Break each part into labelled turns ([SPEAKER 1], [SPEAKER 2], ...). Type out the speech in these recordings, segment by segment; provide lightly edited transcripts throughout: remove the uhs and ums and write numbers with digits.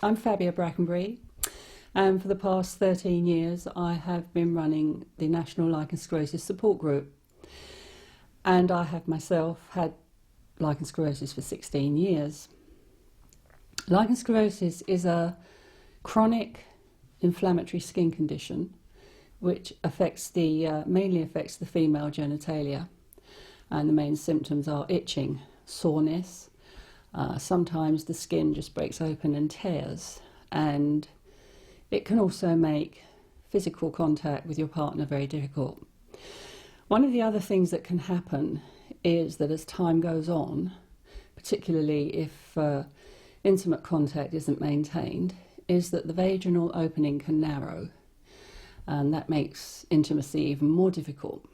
[SPEAKER 1] I'm Fabia Brackenbury, and for the past 13 years I have been running the National Lichen Sclerosis Support Group, and I have myself had lichen sclerosis for 16 years. Lichen sclerosis is a chronic inflammatory skin condition which mainly affects the female genitalia, and the main symptoms are itching, soreness. Sometimes the skin just breaks open and tears, and it can also make physical contact with your partner very difficult. One of the other things that can happen is that as time goes on, particularly if intimate contact isn't maintained, is that the vaginal opening can narrow, and that makes intimacy even more difficult.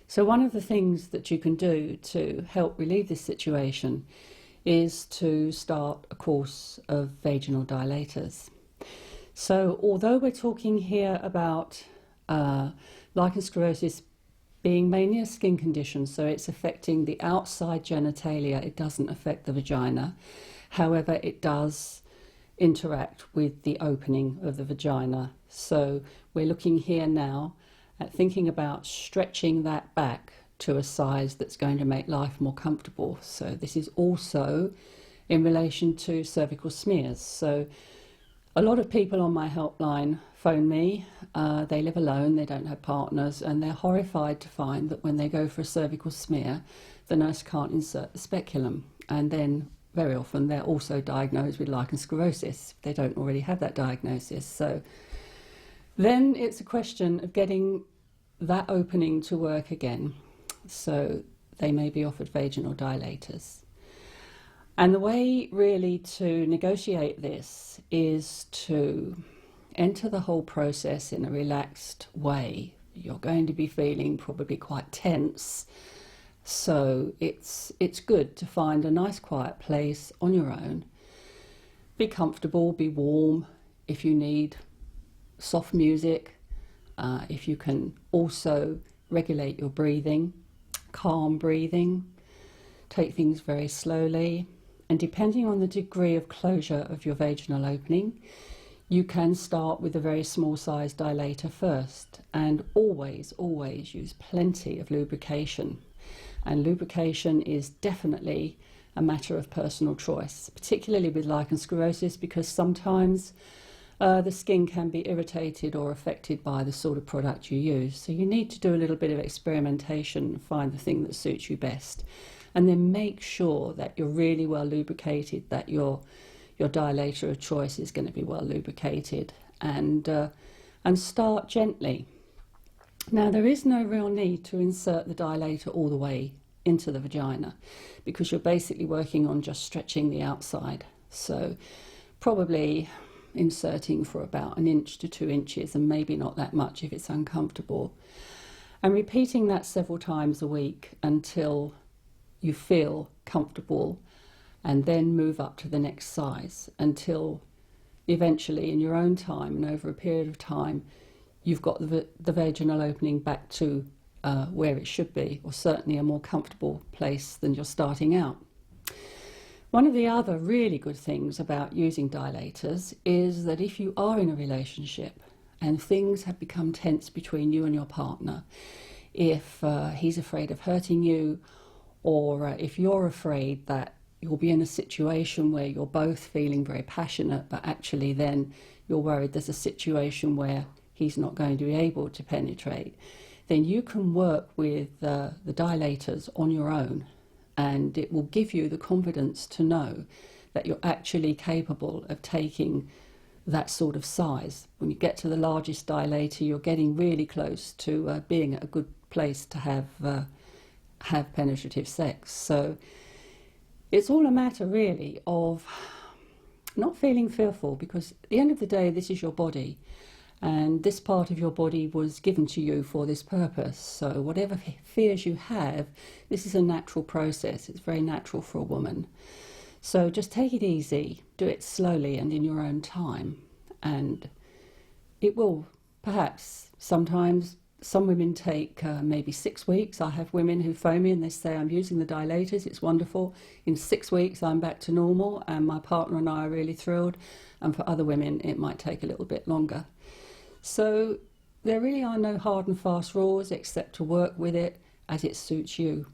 [SPEAKER 1] So one of the things that you can do to help relieve this situation is to start a course of vaginal dilators. So although we're talking here about lichen sclerosis being mainly a skin condition, so it's affecting the outside genitalia, it doesn't affect the vagina. However, it does interact with the opening of the vagina. So we're looking here now at thinking about stretching that back to a size that's going to make life more comfortable. So this is also in relation to cervical smears. So a lot of people on my helpline phone me. They live alone, they don't have partners, and they're horrified to find that when they go for a cervical smear, the nurse can't insert the speculum, and then very often they're also diagnosed with lichen sclerosis if they don't already have that diagnosis. So then it's a question of getting that opening to work again. So they may be offered vaginal dilators. And the way really to negotiate this is to enter the whole process in a relaxed way. You're going to be feeling probably quite tense. So it's good to find a nice quiet place on your own. Be comfortable, be warm. If you need soft music, if you can also regulate your breathing, calm breathing, take things very slowly, and depending on the degree of closure of your vaginal opening, you can start with a very small size dilator first, and always use plenty of lubrication. And lubrication is definitely a matter of personal choice, particularly with lichen sclerosis, because sometimes the skin can be irritated or affected by the sort of product you use. So you need to do a little bit of experimentation and find the thing that suits you best. And then make sure that you're really well lubricated, that your dilator of choice is going to be well lubricated, and start gently. Now, there is no real need to insert the dilator all the way into the vagina, because you're basically working on just stretching the outside. So probably inserting for about 1 inch to 2 inches, and maybe not that much if it's uncomfortable. And repeating that several times a week until you feel comfortable, and then move up to the next size until eventually, in your own time and over a period of time, you've got the vaginal opening back to where it should be, or certainly a more comfortable place than you're starting out. One of the other really good things about using dilators is that if you are in a relationship and things have become tense between you and your partner, if he's afraid of hurting you, or if you're afraid that you'll be in a situation where you're both feeling very passionate, but actually then you're worried there's a situation where he's not going to be able to penetrate, then you can work with the dilators on your own, and it will give you the confidence to know that you're actually capable of taking that sort of size. When you get to the largest dilator, you're getting really close to being at a good place to have penetrative sex. So it's all a matter really of not feeling fearful, because at the end of the day, this is your body, and this part of your body was given to you for this purpose. So whatever fears you have, this is a natural process. It's very natural for a woman. So just take it easy, do it slowly and in your own time, and it will perhaps sometimes Some women take maybe 6 weeks. I have women who phone me and they say, I'm using the dilators, it's wonderful. In 6 weeks, I'm back to normal, and my partner and I are really thrilled. And for other women, it might take a little bit longer. So there really are no hard and fast rules except to work with it as it suits you.